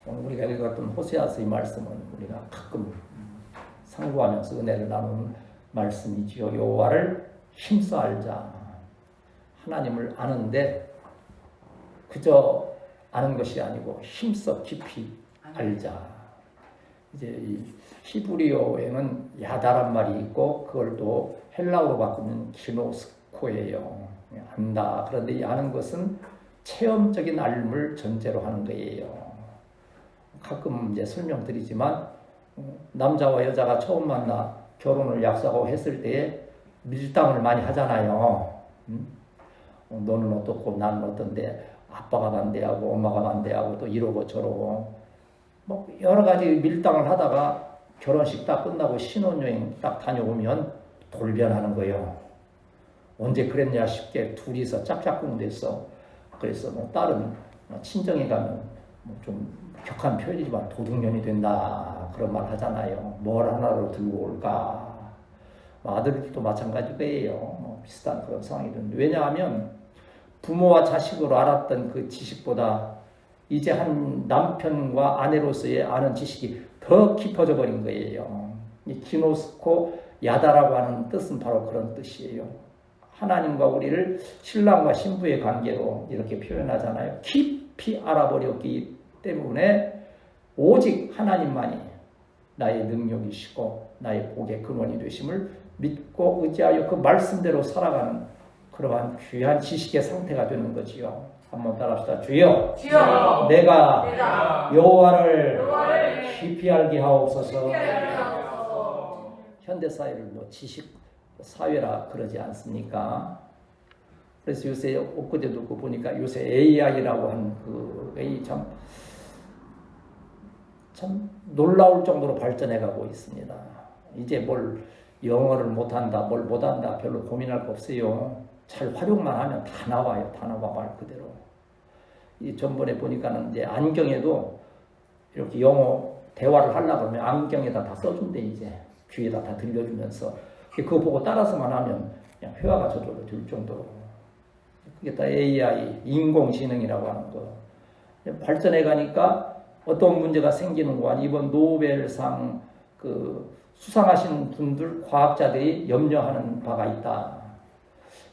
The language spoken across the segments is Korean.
오늘 우리가 읽었던 호세아서의 말씀은 우리가 가끔 상고하면서 은혜를 나누는 말씀이지요. 여호와를 힘써 알자. 하나님을 아는데 그저 아는 것이 아니고 힘써 깊이 알자. 이제 이 히브리어에는 야다란 말이 있고 그걸 또 헬라어로 바꾸면 기노스코예요. 안다. 그런데 이 아는 것은 체험적인 알림을 전제로 하는 거예요. 가끔 이제 설명드리지만 남자와 여자가 처음 만나 결혼을 약속하고 했을 때에 밀당을 많이 하잖아요. 너는 어떻고 나는 어떤데 아빠가 반대하고 엄마가 반대하고 또 이러고 저러고 뭐 여러 가지 밀당을 하다가 결혼식 딱 끝나고 신혼여행 딱 다녀오면 돌변하는 거예요. 언제 그랬냐 싶게 둘이서 짝짝꿍 됐어. 그래서 뭐 딸은 친정에 가면 좀 격한 표현이지만 도둑년이 된다 그런 말 하잖아요. 뭘 하나로 들고 올까. 아들도 마찬가지예요. 비슷한 그런 상황이 되는데 왜냐하면 부모와 자식으로 알았던 그 지식보다 이제 한 남편과 아내로서의 아는 지식이 더 깊어져 버린 거예요. 이 기노스코 야다라고 하는 뜻은 바로 그런 뜻이에요. 하나님과 우리를 신랑과 신부의 관계로 이렇게 표현하잖아요. 깊이 알아버렸기 때문에 오직 하나님만이 나의 능력이시고 나의 복의 근원이 되심을 믿고 의지하여 그 말씀대로 살아가는 그러한 귀한 지식의 상태가 되는 거지요. 한번 따라합시다. 주여, 주여 내가 여호와를 깊이 알게 하옵소서. 현대 사회를 뭐 지식 사회라 그러지 않습니까? 그래서 요새 엊그제도 보니까 요새 AI라고 하는 그 AI 참 놀라울 정도로 발전해가고 있습니다. 이제 뭘 영어를 못한다, 뭘 못한다 별로 고민할 거 없어요. 잘 활용만 하면 다 나와요. 다 나와 말 그대로. 이 전번에 보니까는 이제 안경에도 이렇게 영어 대화를 하려고 하면 안경에다 다 써준대. 이제 귀에다 다 들려주면서 그거 보고 따라서만 하면 그냥 회화가 저절로 될 정도로. 그게 다 AI 인공지능이라고 하는 거. 발전해 가니까 어떤 문제가 생기는 거 아니 이번 노벨상 그 수상하신 분들 과학자들이 염려하는 바가 있다.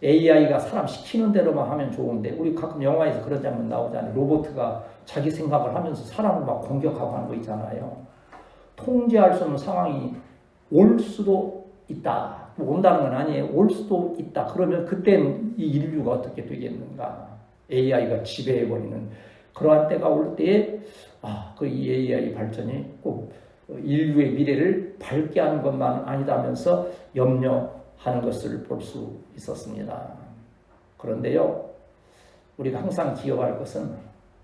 AI가 사람 시키는 대로만 하면 좋은데 우리 가끔 영화에서 그런 장면 나오잖아요. 로봇가 자기 생각을 하면서 사람을 막 공격하고 하는 거 있잖아요. 통제할 수 없는 상황이 올 수도 있다. 뭐 온다는 건 아니에요. 올 수도 있다. 그러면 그때는 이 인류가 어떻게 되겠는가. AI가 지배해버리는 그러한 때가 올 때에 그 이 AI 발전이 꼭 인류의 미래를 밝게 하는 것만 아니다면서 염려하는 것을 볼 수 있었습니다. 그런데요, 우리가 항상 기억할 것은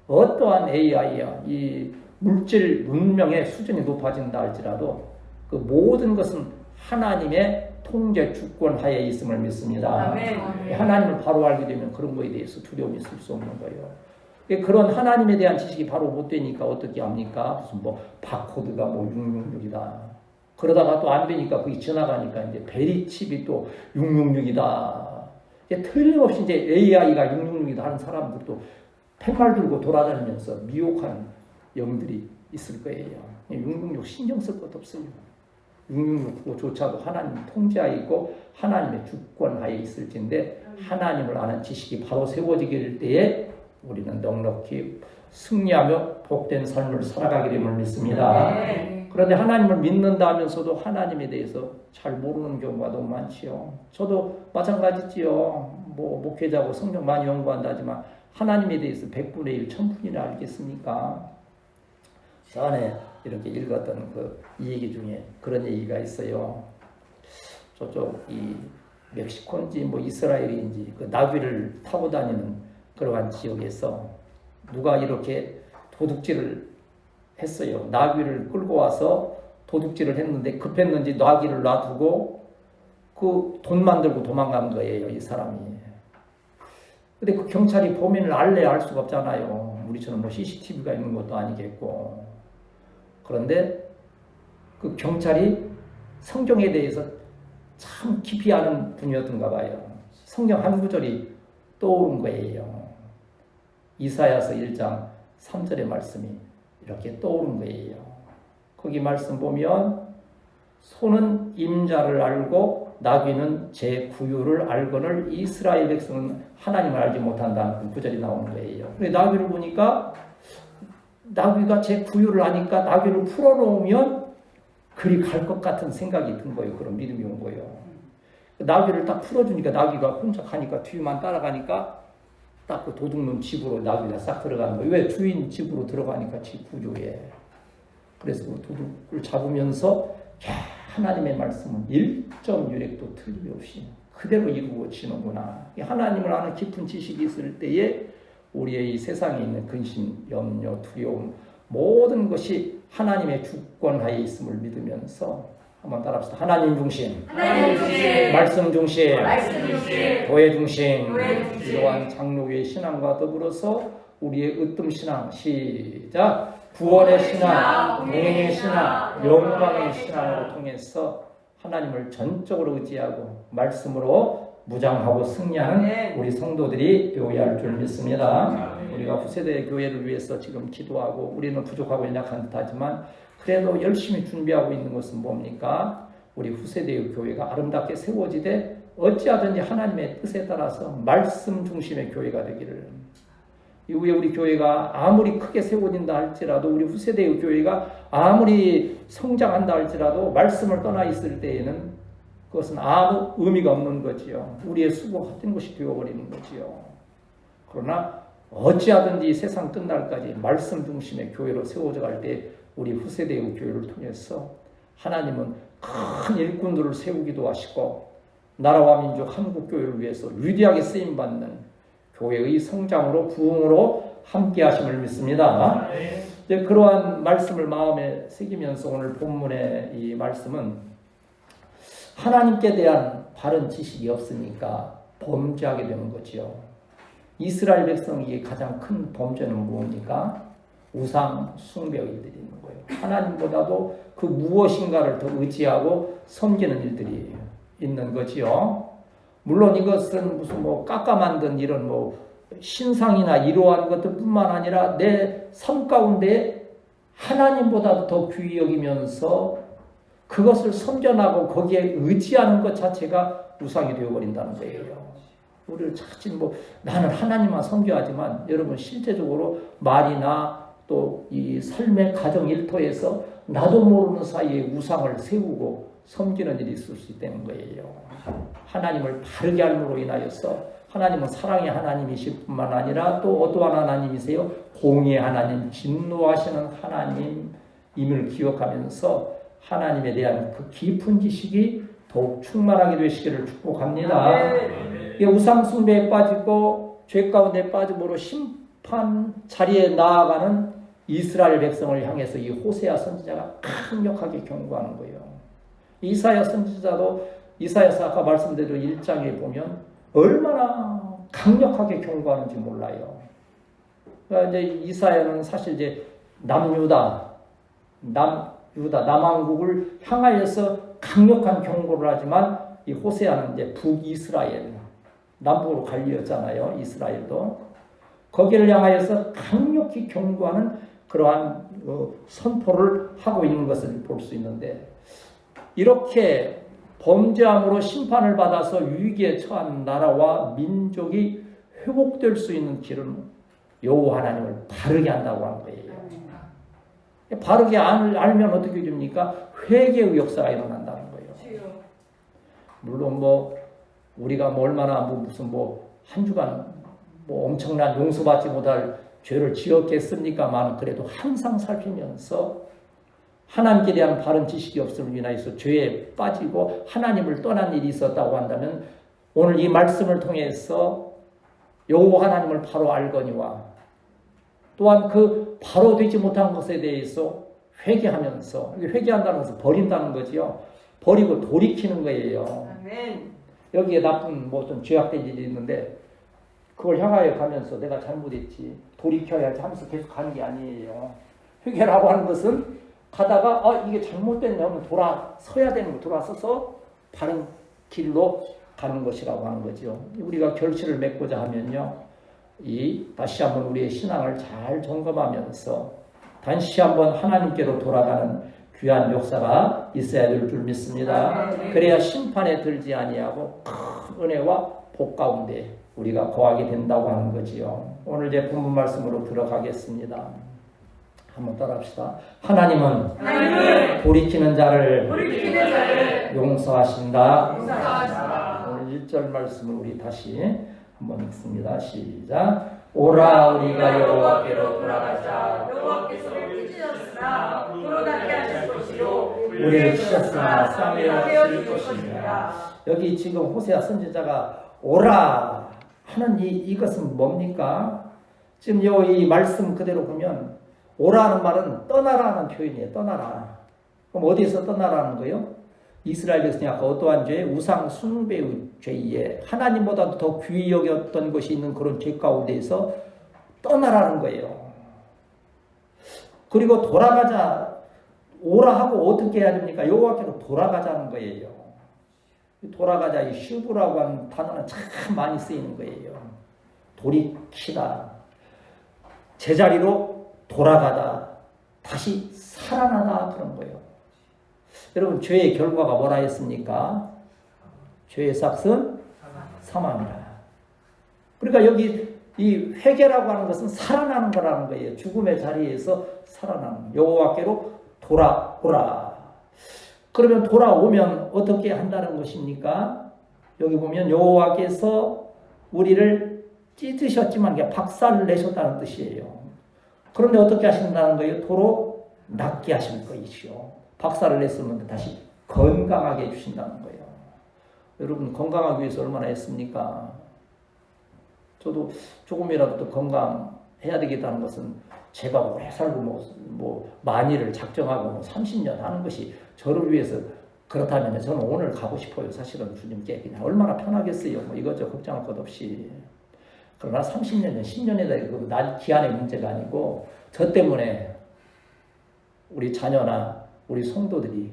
어떠한 AI야 이 물질 문명의 수준이 높아진다 할지라도 그 모든 것은 하나님의 통제 주권 하에 있음을 믿습니다. 아멘. 하나님을 바로 알게 되면 그런 거에 대해서 두려움이 있을 수 없는 거예요. 그런 하나님에 대한 지식이 바로 못 되니까 어떻게 합니까? 무슨 뭐 바코드가 뭐 666이다. 그러다가 또 안 되니까 그게 지나가니까 이제 베리칩이 또 666이다. 틀림없이 이제 AI가 666이다 하는 사람들도 팻말 들고 돌아다니면서 미혹하는 영들이 있을 거예요. 666 신경 쓸 것도 없어요. 666조차도 하나님 통제하에 있고 하나님의 주권하에 있을 텐데 하나님을 아는 지식이 바로 세워지게 될 때에 우리는 넉넉히 승리하며 복된 삶을 살아가게 됨을 믿습니다. 네. 그런데 하나님을 믿는다 하면서도 하나님에 대해서 잘 모르는 경우가 너무 많지요. 저도 마찬가지지요. 뭐 목회자고 성경 많이 연구한다지만 하나님에 대해서 100분의 1, 1000분이나 알겠습니까? 전에 이렇게 읽었던 이 얘기 중에 그런 얘기가 있어요. 저쪽 이 멕시코인지 뭐 이스라엘인지 그 나귀를 타고 다니는 그러한 지역에서 누가 이렇게 도둑질을 했어요. 나귀를 끌고 와서 도둑질을 했는데 급했는지 나귀를 놔두고 그 돈만 들고 도망간 거예요. 이 사람이. 근데 그 경찰이 범인을 알래 알 수가 없잖아요. 우리처럼 뭐 CCTV가 있는 것도 아니겠고. 그런데 그 경찰이 성경에 대해서 참 깊이 아는 분이었던가 봐요. 성경 한 구절이 떠오른 거예요. 이사야서 1장 3절의 말씀이 이렇게 떠오른 거예요. 거기 말씀 보면 소는 임자를 알고 나귀는 제 구유를 알거늘 이스라엘 백성은 하나님을 알지 못한다는 그 구절이 나오는 거예요. 근데 나귀를 보니까 나귀가 제 구유를 아니까 나귀를 풀어놓으면 그리 갈 것 같은 생각이 든 거예요. 그런 믿음이 온 거예요. 나귀를 딱 풀어주니까 나귀가 혼자 가니까 뒤만 따라가니까 딱 그 도둑놈 집으로 나귀가 싹 들어가는 거예요. 왜? 주인 집으로 들어가니까 집 구조에. 그래서 그 도둑을 잡으면서 하나님의 말씀은 1.1획도 틀림없이 그대로 이루어지는구나. 하나님을 아는 깊은 지식이 있을 때에 우리의 이 세상에 있는 근심, 염려, 두려움 모든 것이 하나님의 주권하에 있음을 믿으면서 한번 따라합시다. 하나님 중심, 하나님 중심, 말씀 중심, 말씀 중심, 교회 중심. 교회 중심. 이러한 장로교의 신앙과 더불어서 우리의 으뜸 신앙 시작. 구원의 신앙, 동행의 신앙, 영광의 신앙으로 통해서 하나님을 전적으로 의지하고 말씀으로 무장하고 승리하는 우리 성도들이 되어야 할 줄 믿습니다. 우리가 후세대의 교회를 위해서 지금 기도하고 우리는 부족하고 연약한 듯하지만 그래도 열심히 준비하고 있는 것은 뭡니까? 우리 후세대의 교회가 아름답게 세워지되 어찌하든지 하나님의 뜻에 따라서 말씀 중심의 교회가 되기를. 이후에 우리 교회가 아무리 크게 세워진다 할지라도 우리 후세대의 교회가 아무리 성장한다 할지라도 말씀을 떠나 있을 때에는 그것은 아무 의미가 없는 거지요. 우리의 수고가 헛된 것이 되어버리는 거지요. 그러나 어찌하든지 세상 끝날까지 말씀 중심의 교회로 세워져 갈 때 우리 후세대의 교회를 통해서 하나님은 큰 일꾼들을 세우기도 하시고 나라와 민족 한국교회를 위해서 위대하게 쓰임받는 교회의 성장으로 부흥으로 함께 하심을 믿습니다. 이제 그러한 말씀을 마음에 새기면서 오늘 본문의 이 말씀은 하나님께 대한 바른 지식이 없으니까 범죄하게 되는 거지요. 이스라엘 백성에게 가장 큰 범죄는 무엇입니까? 우상 숭배의 일들이 있는 거예요. 하나님보다도 그 무엇인가를 더 의지하고 섬기는 일들이 있는 거지요. 물론 이것은 무슨 깎아 만든 이런 신상이나 이러한 것들뿐만 아니라 내 삶 가운데 하나님보다도 더 귀히 여기면서 그것을 섬겨나고 거기에 의지하는 것 자체가 우상이 되어버린다는 거예요. 우리를 자칫 나는 하나님만 섬겨하지만 여러분 실제적으로 말이나 또 이 삶의 가정 일터에서 나도 모르는 사이에 우상을 세우고 섬기는 일이 있을 수 있다는 거예요. 하나님을 바르게 알므로 인하여서 하나님은 사랑의 하나님이실 뿐만 아니라 또 어떠한 하나님이세요? 공의의 하나님, 진노하시는 하나님임을 기억하면서 하나님에 대한 그 깊은 지식이 더욱 충만하게 되시기를 축복합니다. 우상 숭배에 빠지고 죄 가운데 빠짐으로 심판 자리에 나아가는 이스라엘 백성을 향해서 이 호세아 선지자가 강력하게 경고하는 거예요. 이사야 선지자도 이사야서 아까 말씀드린 1장에 보면 얼마나 강력하게 경고하는지 몰라요. 그러니까 이제 이사야는 사실 이제 남왕국을 향하여서 강력한 경고를 하지만 이 호세아는 이제 북이스라엘, 남북으로 갈리었잖아요. 이스라엘도. 거기를 향하여서 강력히 경고하는 그러한 선포를 하고 있는 것을 볼 수 있는데 이렇게 범죄함으로 심판을 받아서 위기에 처한 나라와 민족이 회복될 수 있는 길은 여호와 하나님을 바르게 한다고 하는 거예요. 바르게 알면 어떻게 됩니까? 회개의 역사가 일어난다는 거예요. 물론 우리가 얼마나 무슨 한 주간 엄청난 용서받지 못할 죄를 지었겠습니까만 그래도 항상 살피면서 하나님께 대한 바른 지식이 없음을 인하여서 죄에 빠지고 하나님을 떠난 일이 있었다고 한다면 오늘 이 말씀을 통해서 여호와 하나님을 바로 알거니와 또한 그 바로 되지 못한 것에 대해서 회개하면서 회개한다는 것은 버린다는 거지요. 버리고 돌이키는 거예요. 아멘. 여기에 나쁜 좀 죄악된 일이 있는데 그걸 향하여 가면서 내가 잘못했지 돌이켜야지 하면서 계속 가는 게 아니에요. 회개라고 하는 것은 가다가 이게 잘못됐네 하면 돌아서야 되는 거 돌아서서 바른 길로 가는 것이라고 하는 거죠. 우리가 결실을 맺고자 하면요. 다시 한번 우리의 신앙을 잘 점검하면서 다시 한번 하나님께로 돌아가는 귀한 역사가 있어야 될 줄 믿습니다. 그래야 심판에 들지 아니하고 큰 은혜와 복 가운데 우리가 거하게 된다고 하는 거지요. 오늘 제 본문 말씀으로 들어가겠습니다. 한번 따라합시다. 하나님은 돌이키는 자를 용서하신다. 오늘 1절 말씀을 우리 다시 한번 읽습니다. 시작. 오라 우리가 여호와께로 돌아가자. 여호와께서 우리를 찢으셨으나 돌아가게 하실 것이요 우리를 치셨으나 싸매어 칠 것입니다. 여기 지금 호세아 선지자가 오라 하는 이것은 뭡니까? 지금 이 말씀 그대로 보면 오라는 말은 떠나라는 표현이에요. 떠나라. 그럼 어디에서 떠나라는 거예요? 이스라엘 백성이 아까 어떠한 죄? 우상 숭배의 죄에 하나님보다도 더 귀히 여겼던 것이 있는 그런 죄 가운데에서 떠나라는 거예요. 그리고 돌아가자. 오라 하고 어떻게 해야 됩니까? 여호와께로 돌아가자는 거예요. 돌아가자, 이 슈브라고 하는 단어는 참 많이 쓰이는 거예요. 돌이키다. 제자리로 돌아가다. 다시 살아나다 그런 거예요. 여러분 죄의 결과가 뭐라 했습니까? 죄의 삭은 사망이라. 그러니까 여기 이 회개라고 하는 것은 살아나는 거라는 거예요. 죽음의 자리에서 살아나는 여호와께로 돌아오라. 그러면 돌아오면 어떻게 한다는 것입니까? 여기 보면 여호와께서 우리를 찢으셨지만 박살을 내셨다는 뜻이에요. 그런데 어떻게 하신다는 거예요? 도로 낫게 하실 것이요. 박살을 냈으면 다시 건강하게 해주신다는 거예요. 여러분 건강하기 위해서 얼마나 했습니까? 저도 조금이라도 더 건강해야 되겠다는 것은 제가 오래 살고 뭐 만일을 작정하고 30년 하는 것이 저를 위해서 그렇다면 저는 오늘 가고 싶어요. 사실은 주님께 그냥 얼마나 편하겠어요. 뭐 이것저것 걱정할 것 없이. 그러나 30년, 10년에 대해 날 기한의 문제가 아니고 저 때문에 우리 자녀나 우리 성도들이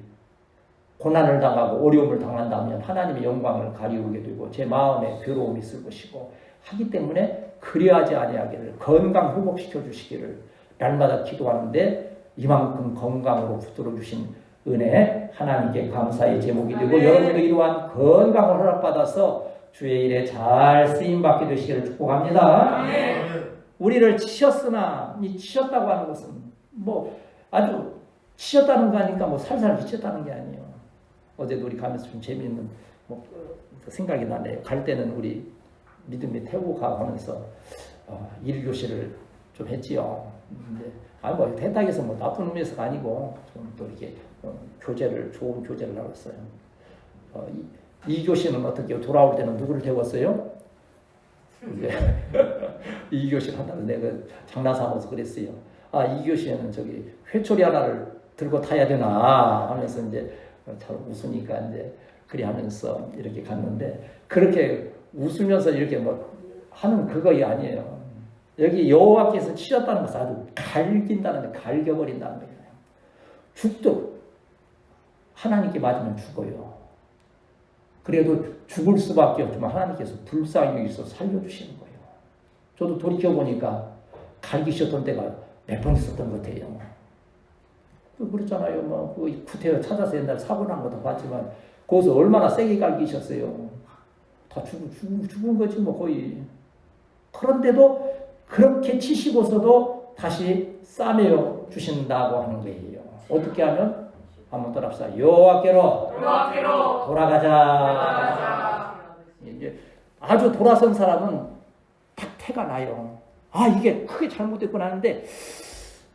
고난을 당하고 어려움을 당한다면 하나님의 영광을 가리우게 되고 제 마음에 괴로움이 있을 것이고 하기 때문에 그리하지 아니하기를 건강 회복시켜 주시기를 날마다 기도하는데 이만큼 건강으로 붙들어 주신 은혜 하나님께 감사의 제목이 되고 여러분도 이러한 건강을 허락받아서 주의 일에 잘 쓰임받게 되시기를 축복합니다. 우리를 치셨으나 이 치셨다고 하는 것은 뭐 아주 치셨다는 거 아니까 뭐 살살 치셨다는 게 아니에요. 어제도 우리 가면서 좀 재미있는 생각이 나네요. 갈 때는 우리 믿음의 태우고 가면서 1교시를 좀 했지요. 근데 뭐 대탁에서 뭐 나쁜 의미에서가 아니고 좀 또 이렇게 좋은 교제를 하고 있어요. 2교시는 어떻게 돌아올 때는 누구를 태웠어요? 이제 2교시 한다고 내가 장난 삼아서 그랬어요. 2교시에는 저기 회초리 하나를 들고 타야 되나 하면서 이제 잘 웃으니까 이제 그리 하면서 이렇게 갔는데 그렇게 웃으면서 이렇게 뭐 하는 그거이 아니에요. 여기 여호와께서 치셨다는 것은 아주 갈긴다는 데 갈겨버린다는 거예요. 죽도 하나님께 맞으면 죽어요. 그래도 죽을 수밖에 없지만 하나님께서 불쌍히 여기서 살려주시는 거예요. 저도 돌이켜보니까 갈기셨던 때가 몇 번 있었던 것 같아요. 그렇잖아요. 뭐 구태여 찾아서 옛날 사고 난 것도 봤지만 거기서 얼마나 세게 갈기셨어요. 다 죽은 거지 뭐 거의. 그런데도 그렇게 치시고서도 다시 싸매어 주신다고 하는 거예요. 어떻게 하면? 한번 따라합시다. 여호와께로 돌아가자. 이제 아주 돌아선 사람은 딱 태가 나요. 이게 크게 잘못됐구나 하는데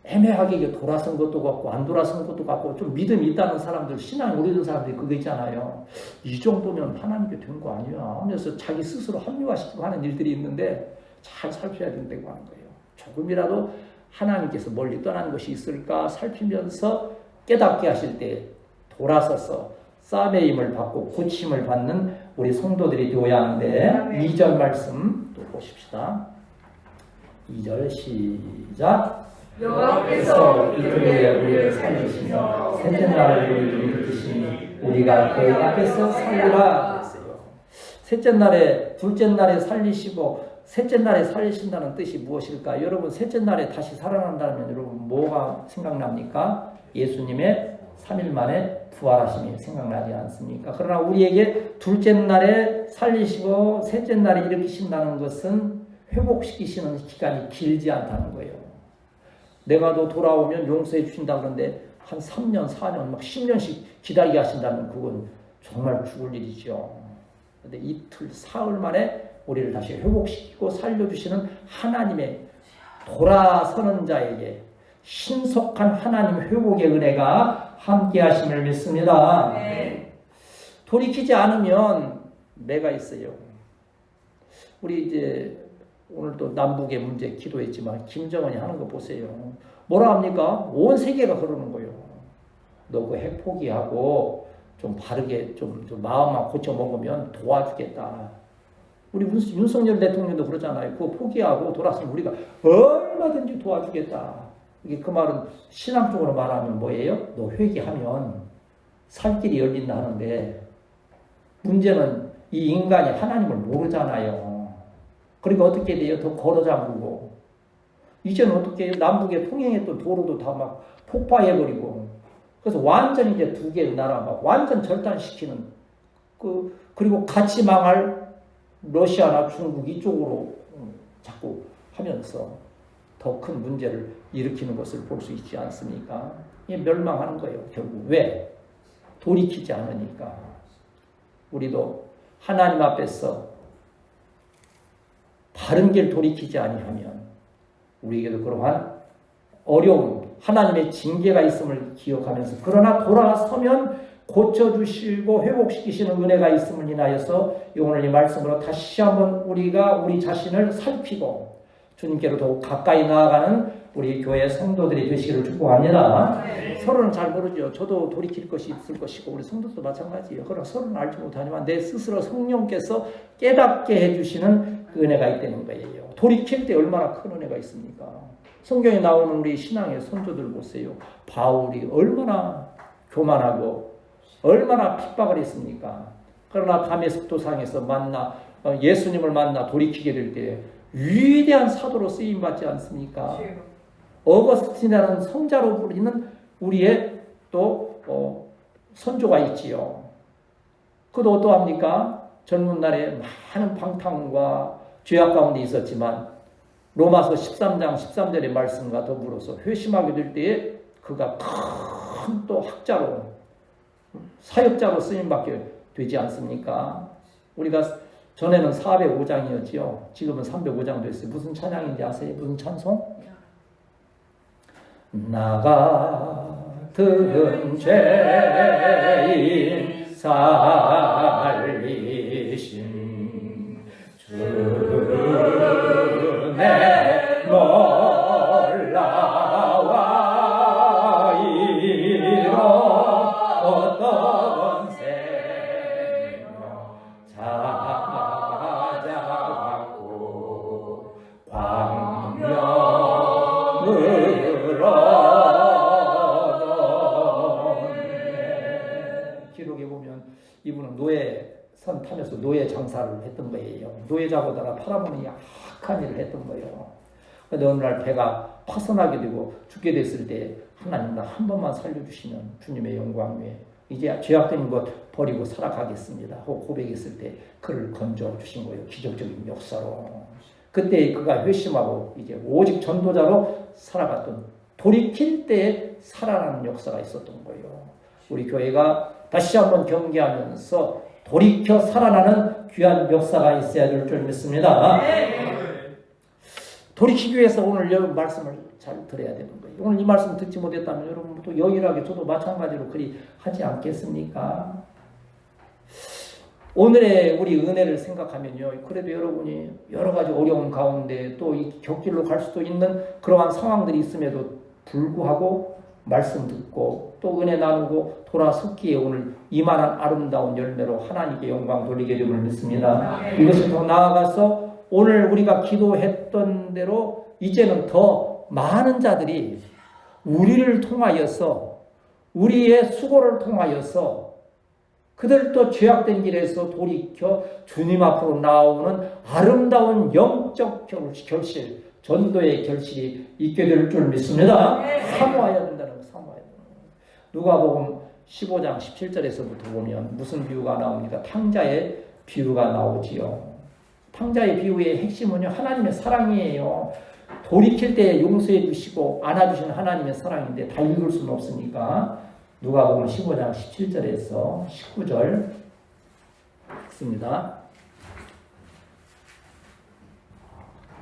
애매하게 이게 돌아선 것도 같고 안 돌아선 것도 같고 좀 믿음이 있다는 사람들, 신앙이 오래된 사람들이 그거 있잖아요. 이 정도면 하나님께 된 거 아니야 하면서 자기 스스로 합리화시키고 하는 일들이 있는데 잘 살펴야 된다고 하는 거예요. 조금이라도 하나님께서 멀리 떠나는 것이 있을까 살피면서 깨닫게 하실 때 돌아서서 싸매임을 받고 고침을 받는 우리 성도들이 되어야 하는데 2절 말씀 또 보십시다. 2절 시작. 여호와께서 이틀에 우리를 살리시며 셋째 날에 우리를 일으키시니 우리가 그의 앞에서 살리라 했어요. 셋째 날에 둘째 날에 살리시고 셋째 날에 살리신다는 뜻이 무엇일까? 여러분 셋째 날에 다시 살아난다면 여러분 뭐가 생각납니까? 예수님의 3일 만에 부활하심이 생각나지 않습니까? 그러나 우리에게 둘째 날에 살리시고 셋째 날에 일으키신다는 것은 회복시키시는 기간이 길지 않다는 거예요. 내가 너 돌아오면 용서해 주신다 그러는데 한 3년, 4년, 막 10년씩 기다리게 하신다면 그건 정말 죽을 일이죠. 그런데 이틀, 사흘 만에 우리를 다시 회복시키고 살려주시는 하나님의 돌아서는 자에게 신속한 하나님 회복의 은혜가 함께 하심을 믿습니다. 네. 돌이키지 않으면 매가 있어요. 우리 이제 오늘 또 남북의 문제 기도했지만 김정은이 하는 거 보세요. 뭐라 합니까? 온 세계가 그러는 거예요. 너 그 핵 포기하고 좀 바르게 좀 마음만 고쳐 먹으면 도와주겠다. 우리 윤석열 대통령도 그러잖아요. 그거 포기하고 돌아서면 우리가 얼마든지 도와주겠다. 이게 그 말은 신앙적으로 말하면 뭐예요? 너 회개하면 살 길이 열린다 하는데 문제는 이 인간이 하나님을 모르잖아요. 그러니까 어떻게 돼요? 더 걸어 잠그고 이제는 어떻게 해요? 남북에 통행했던 도로도 다 막 폭파해버리고 그래서 완전히 이제 두 개의 나라가 완전 절단시키는 그리고 같이 망할 러시아나 중국 이쪽으로 자꾸 하면서 더 큰 문제를 일으키는 것을 볼 수 있지 않습니까? 이게 멸망하는 거예요, 결국. 왜? 돌이키지 않으니까. 우리도 하나님 앞에서 바른 길 돌이키지 아니하면 우리에게도 그러한 어려움, 하나님의 징계가 있음을 기억하면서 그러나 돌아서면 고쳐주시고 회복시키시는 은혜가 있음을 인하여서 오늘 이 말씀으로 다시 한번 우리가 우리 자신을 살피고 주님께로 더욱 가까이 나아가는 우리 교회 성도들이 되시기를 축복합니다. 네. 서로는 잘 모르죠. 저도 돌이킬 것이 있을 것이고 우리 성도도 마찬가지예요. 그러나 서로는 알지 못하지만 내 스스로 성령께서 깨닫게 해주시는 그 은혜가 있다는 거예요. 돌이킬 때 얼마나 큰 은혜가 있습니까? 성경에 나오는 우리 신앙의 선조들 보세요. 바울이 얼마나 교만하고 얼마나 핍박을 했습니까? 그러나 다메섹 도상에서 예수님을 만나 돌이키게 될 때 위대한 사도로 쓰임받지 않습니까? 어거스틴이라는 성자로 부르는 우리의 또 선조가 있지요. 그도 어떠합니까? 젊은 날에 많은 방탕과 죄악 가운데 있었지만 로마서 13장 13절의 말씀과 더불어서 회심하게 될 때에 그가 큰 또 학자로 사역자로 쓰임받게 되지 않습니까? 우리가 전에는 405장이었지요. 지금은 305장 됐어요. 무슨 찬양인지 아세요? 무슨 찬송? 나 같은 죄인 살리신 주의 놀라와 이로 어떤 생명 찾아왔고 광명으로 기록에 보면 이분은 노예선 타면서 노예 장사를 했던 거예요. 노예자보다가 팔아먹는 약한 일을 했던 거예요. 그런데 어느 날 배가 파손하게 되고 죽게 됐을 때 하나님 나 한 번만 살려주시면 주님의 영광 위에 이제 죄악된 것 버리고 살아가겠습니다 하고 고백했을 때 그를 건져주신 거예요. 기적적인 역사로. 그때 그가 회심하고 이제 오직 전도자로 살아갔던 돌이킬 때에 살아나는 역사가 있었던 거예요. 우리 교회가 다시 한번 경계하면서 돌이켜 살아나는 귀한 역사가 있어야 될 줄 믿습니다. 돌이키기 위해서 오늘 여러분 말씀을 잘 들어야 되는 거예요. 오늘 이 말씀 듣지 못했다면 여러분도 여일하게 저도 마찬가지로 그리 하지 않겠습니까? 오늘의 우리 은혜를 생각하면요. 그래도 여러분이 여러 가지 어려운 가운데 또 이 격길로 갈 수도 있는 그러한 상황들이 있음에도 불구하고 말씀 듣고 또 은혜 나누고 돌아섰기에 오늘 이만한 아름다운 열매로 하나님께 영광 돌리게 됨을 믿습니다. 이것이 더 나아가서 오늘 우리가 기도했던 대로 이제는 더 많은 자들이 우리를 통하여서 우리의 수고를 통하여서 그들도 죄악된 길에서 돌이켜 주님 앞으로 나오는 아름다운 영적 결실, 전도의 결실이 있게 될 줄 믿습니다. 사모해야 된다는 거, 사모해야 된다는 거. 누가복음 15장 17절에서부터 보면 무슨 비유가 나옵니까? 탕자의 비유가 나오지요. 탕자의 비유의 핵심은요, 하나님의 사랑이에요. 돌이킬 때 용서해 주시고 안아주시는 하나님의 사랑인데 다 읽을 수는 없으니까 누가복음 15장 17절에서 19절 읽습니다.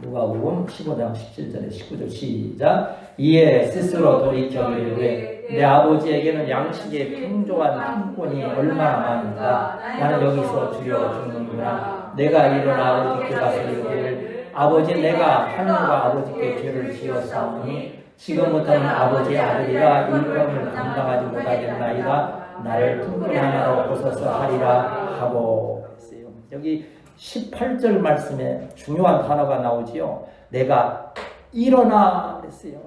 누가복음 15장 17절에 19절 시작. 이에 스스로 돌이켜 이르되 내 아버지에게는 양식의 풍족한 품꾼이 얼마나 많은가. 나는 여기서 주여 죽는구나. 내가 일어나 아버지께 가서 이르기를 아버지, 내가 하늘과 아버지께 죄를 지었사오니 지금부터는 아버지의 아들이라 일감을 감당하지 못하겠나이다. 나를 품꾼 하나로 부숴서 하리라 하고 있어요. 여기 18절 말씀에 중요한 단어가 나오지요. 내가 일어나 그랬어요.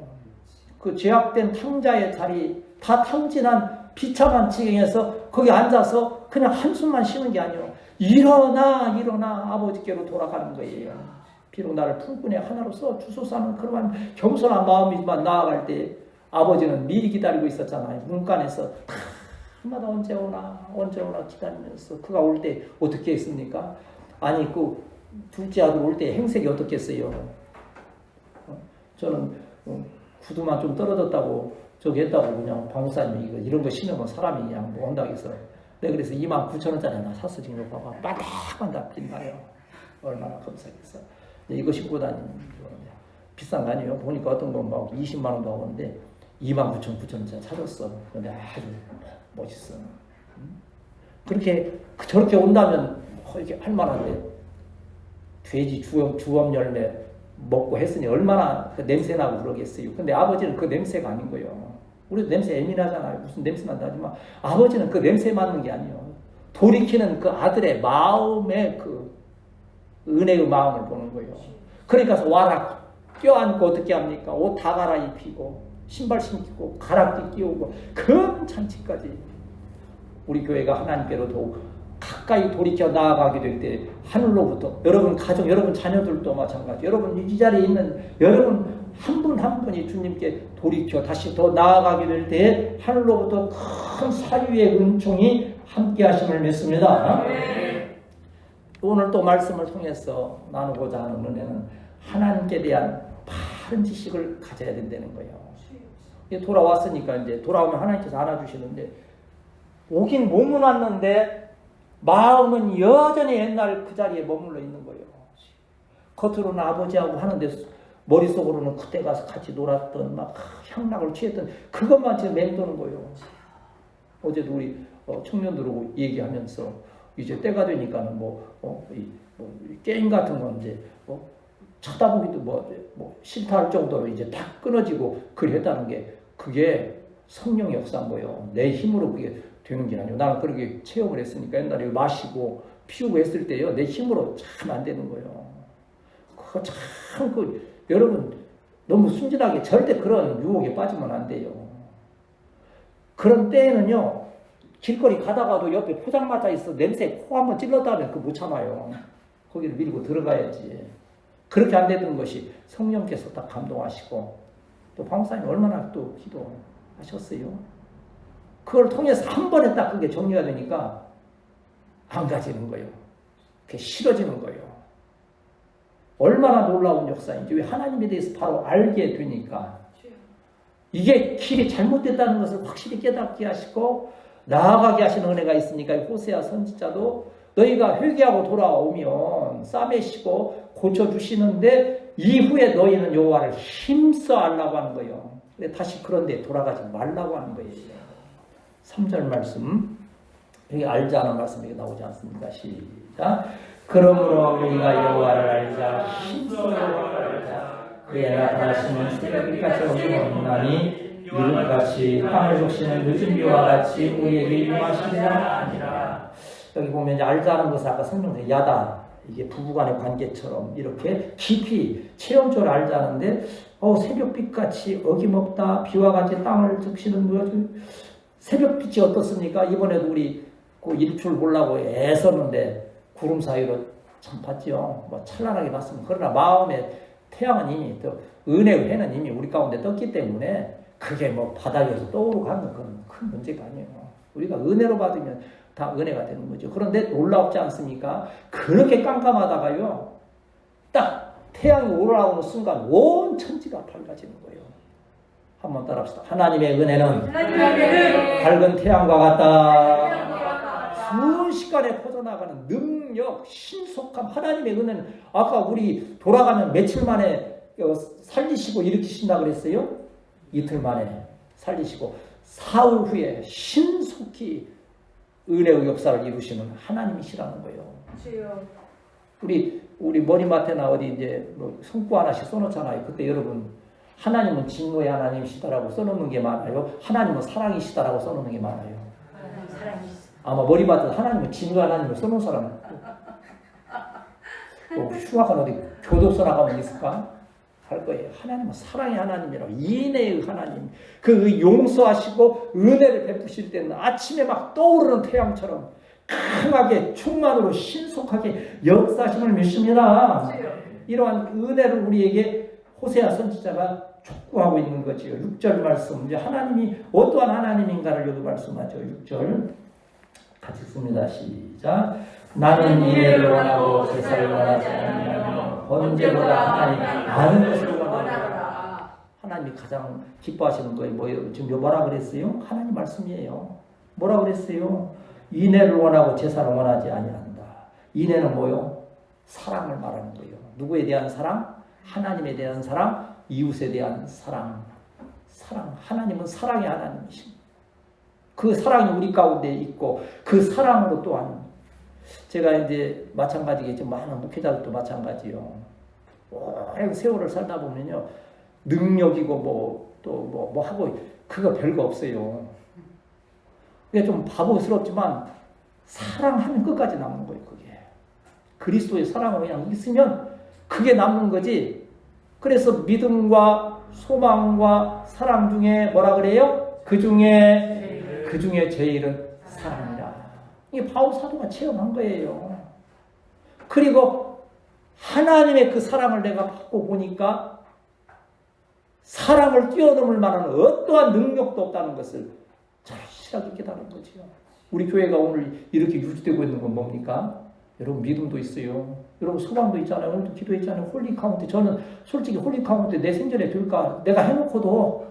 그 죄악된 탕자의 자리, 다 탕진한 비참한 지경에서 거기 앉아서 그냥 한숨만 쉬는 게 아니에요. 일어나 아버지께로 돌아가는 거예요. 비록 나를 품꾼의 하나로서 주소사는 그러한 겸손한 마음이지만 나아갈 때 아버지는 미리 기다리고 있었잖아요. 문간에서 다마다 언제 오나 기다리면서 그가 올 때 어떻게 했습니까? 아니 그 둘째 아들 올 때 행색이 어떻겠어요? 저는 구두만 좀 떨어졌다고 저기 했다고 그냥 방사님이 이런 거 신으면 사람이 그냥 뭐 한다고 해서 내가 그래서 29,000원짜리 하나 샀어. 지금 봐봐 반짝반짝 나요. 얼마나 감사했어. 이거 신고 다니는 거는데 비싼 거 아니에요. 보니까 어떤 건 막 20만 원도 하는데 29,900원짜리 사줬어. 근데 아주 멋있어. 그렇게 저렇게 온다면 이렇게 할 만한데 돼지 주엄 열매 먹고 했으니 얼마나 그 냄새 나고 그러겠어요. 근데 아버지는 그 냄새가 아닌 거예요. 우리도 냄새 예민하잖아요. 무슨 냄새 난다지만 아버지는 그 냄새 맡는 게 아니에요. 돌이키는 그 아들의 마음의 그 은혜의 마음을 보는 거예요. 그러니까 와라 껴안고 어떻게 합니까? 옷 다 갈아입히고 신발 신고 가락지 끼우고 큰 잔치까지 우리 교회가 하나님께로 더욱 가까이 돌이켜 나아가게 될 때 하늘로부터 여러분 가족, 여러분 자녀들도 마찬가지 여러분 이 자리에 있는 여러분 한 분 한 분이 주님께 돌이켜 다시 더 나아가게 될 때 하늘로부터 큰 사유의 은총이 함께 하심을 믿습니다. 오늘 또 말씀을 통해서 나누고자 하는 은혜는 하나님께 대한 바른 지식을 가져야 된다는 거예요. 돌아왔으니까 이제 돌아오면 하나님께서 안아주시는데 오긴 몸은 왔는데 마음은 여전히 옛날 그 자리에 머물러 있는 거예요. 겉으로는 아버지하고 하는데 머릿속으로는 그때 가서 같이 놀았던 막 향락을 취했던 그것만 지금 맴도는 거예요. 어제도 우리 청년들하고 얘기하면서 이제 때가 되니까는 게임 같은 건 이제 쳐다보기도 싫다 할 정도로 이제 다 끊어지고 그랬다는 게 그게 성령의 역사인 거예요. 내 힘으로 그게 되는 게 아니에요. 나는 그렇게 체험을 했으니까 옛날에 마시고 피우고 했을 때요. 내 힘으로 참 안 되는 거예요. 그거 참 여러분 너무 순진하게 절대 그런 유혹에 빠지면 안 돼요. 그런 때에는요. 길거리 가다가도 옆에 포장마차 있어 냄새 코 한번 찔렀다 하면 그거 못 참아요. 거기를 밀고 들어가야지. 그렇게 안 되는 것이 성령께서 딱 감동하시고 또 방사님 얼마나 또 기도하셨어요. 그걸 통해서 한 번에 딱 그게 정리가 되니까 안 가지는 거예요. 그게 싫어지는 거예요. 얼마나 놀라운 역사인지 왜 하나님에 대해서 바로 알게 되니까 이게 길이 잘못됐다는 것을 확실히 깨닫게 하시고 나아가게 하시는 은혜가 있으니까 호세아 선지자도 너희가 회개하고 돌아오면 싸매시고 고쳐주시는데 이후에 너희는 여호와를 힘써 알라고 하는 거예요. 근데 다시 그런데 돌아가지 말라고 하는 거예요. 3절 말씀 여기 알지 않은 말씀이 나오지 않습니까? 시작. 그러므로 우리가 여호와를 알자 힘써 여호와를 알자 그의 나타나시는 새벽빛같이 어김없나니 이름같이 땅을 적시는 늦은 비와 같이 우리에게 임하시리라 아니라. 여기 보면 이제 알지 않은 것을 아까 설명드린 야다 이게 부부간의 관계처럼 이렇게 깊이 체험적으로 알지 않은데 새벽빛같이 어김없다 비와 같이 땅을 적시는 새벽빛이 어떻습니까? 이번에도 우리 그 일출 보려고 애썼는데 구름 사이로 참 봤죠. 뭐 찬란하게 봤으면 그러나 마음에 태양은 이미 또 은혜의 해는 이미 우리 가운데 떴기 때문에 그게 뭐 바닥에서 떠오르고 하는 그건 큰 문제가 아니에요. 우리가 은혜로 받으면 다 은혜가 되는 거죠. 그런데 놀랍지 않습니까? 그렇게 깜깜하다가요. 딱 태양이 올라오는 순간 온 천지가 밝아지는 거예요. 한번 따라합시다. 하나님의 은혜는 밝은 태양과 같다. 순식간에 퍼져나가는 능력, 신속함. 하나님의 은혜는 아까 우리 돌아가면 며칠 만에 살리시고 일으키신다 그랬어요? 이틀 만에 살리시고 사흘 후에 신속히 은혜의 역사를 이루시는 하나님이시라는 거예요. 우리 머리맡에나 어디 이제 뭐 성구 하나씩 써놓잖아요. 그때 여러분 하나님은 진노의 하나님이시다라고 써놓는 게 많아요. 하나님은 사랑이시다라고 써놓는 게 많아요. 아마 머리맡에 하나님은 진노의 하나님을 써놓은 사람은 흉악한 어디 교도소나 가면 있을까? 할 거예요. 하나님은 사랑의 하나님이라고, 인애의 하나님, 그 용서하시고 은혜를 베푸실 때는 아침에 막 떠오르는 태양처럼 강하게 충만으로 신속하게 역사심을 믿습니다. 이러한 은혜를 우리에게 호세아 선지자가 촉구하고 있는 거지요. 6절 말씀, 이제 하나님이 어떠한 하나님인가를 여기 말씀하죠. 6절 같이 씁니다. 시작. 나는 이해를 원하고 제사를 원하지 않으며 번제보다 하나님 아는 것을 원하노라. 하나님이 가장 기뻐하시는 거예요. 뭐예요? 지금 뭐라 그랬어요? 하나님 말씀이에요. 뭐라 그랬어요? 인애를 원하고 제사를 원하지 아니한다. 인애는 뭐요? 사랑을 말하는 거예요. 누구에 대한 사랑? 하나님에 대한 사랑, 이웃에 대한 사랑. 사랑. 하나님은 사랑의 하나님이십니다. 그 사랑이 우리 가운데 있고 그 사랑으로 또한 제가 이제 마찬가지겠죠. 많은 목회자들도 마찬가지요. 오랜 세월을 살다 보면요. 능력이고 뭐 하고 그거 별거 없어요. 그게 좀 바보스럽지만 사랑하면 끝까지 남는 거예요. 그게 그리스도의 사랑을 그냥 있으면 그게 남는 거지. 그래서 믿음과 소망과 사랑 중에 뭐라 그래요? 그 중에 제일은 사랑이라. 이게 바울 사도가 체험한 거예요. 그리고 하나님의 그 사랑을 내가 받고 보니까 사랑을 뛰어넘을 만한 어떠한 능력도 없다는 것을 절실하게 깨달은 거죠. 우리 교회가 오늘 이렇게 유지되고 있는 건 뭡니까? 여러분 믿음도 있어요. 여러분 소망도 있잖아요. 오늘도 기도했잖아요. 홀리 카운트. 저는 솔직히 홀리 카운트 내 생전에 될까? 내가 해놓고도